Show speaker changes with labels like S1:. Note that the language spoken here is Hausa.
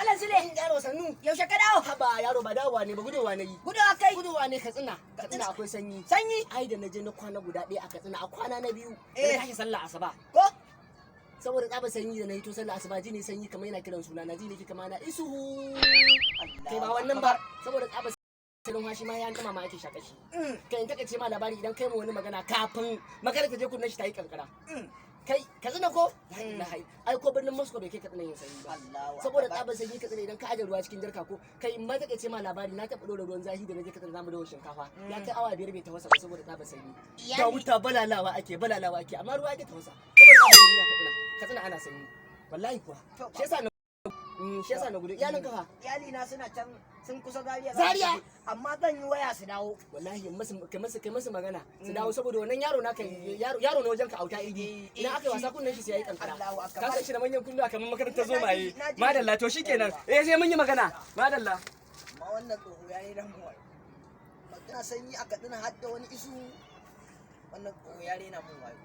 S1: Malam Sule.
S2: Yaro sannu.
S1: Yaushe ka dawo?
S2: Haba yaro ba dawowa ne ba gudowa na yi.
S1: Gudowa kai.
S2: Gudowa ne Katsina. Katsina akwai sanyi.
S1: Sanyi.
S2: Ai da naje na kwana guda ɗaya a Katsina a kwana na biyu.
S1: Eh.
S2: Na tashi sallah asuba.
S1: Ko?
S2: Saboda tsaba sanyi da na yi to sallah asuba ji ne sanyi kamar yana kiran suna na ji ne kama na isu. Kai ba wannan ba saboda tsaba sanyi hashi ma ya kama ma ake shaka shi. Kai in kaka ce ma labari idan kai mu wani magana kafin magana ta je kunnan shi ta yi kankara. Kai Katsina ko? Ai ko birnin Moscow bai kai Katsina yin sanyi ba. Saboda tsabar sanyi Katsina idan ka aje ruwa cikin jarka ko kai in ma take ce ma labari na taɓa ɗora ruwan zafi da naje Katsina zamu dawo shinkafa ya kai awa 5 bai tafasa ba saboda tsabar sanyi. Ga wuta balalawa ake amma ruwa ake tafasa saboda tsabar sanyi a Katsina ana sanyi wallahi kuwa shi yasa na gudu iyalin kafa
S1: Iyali na suna can sun kusa
S2: Zaria
S1: amma zan yi waya su dawo.
S2: wallahi kai masu magana su dawo saboda wannan yaro na kai yaro na wajen ka auta idi idan aka yi wasa kunnen shi sai yayi kankara ka san shi da manyan kunnuwa kamar makarantar zomaye madalla to shikenan sai mun yi magana madalla
S1: amma wannan tsoho yayi dan mu magana sanyi aka dina hadda wani isu wannan tsoho yare na mun wayo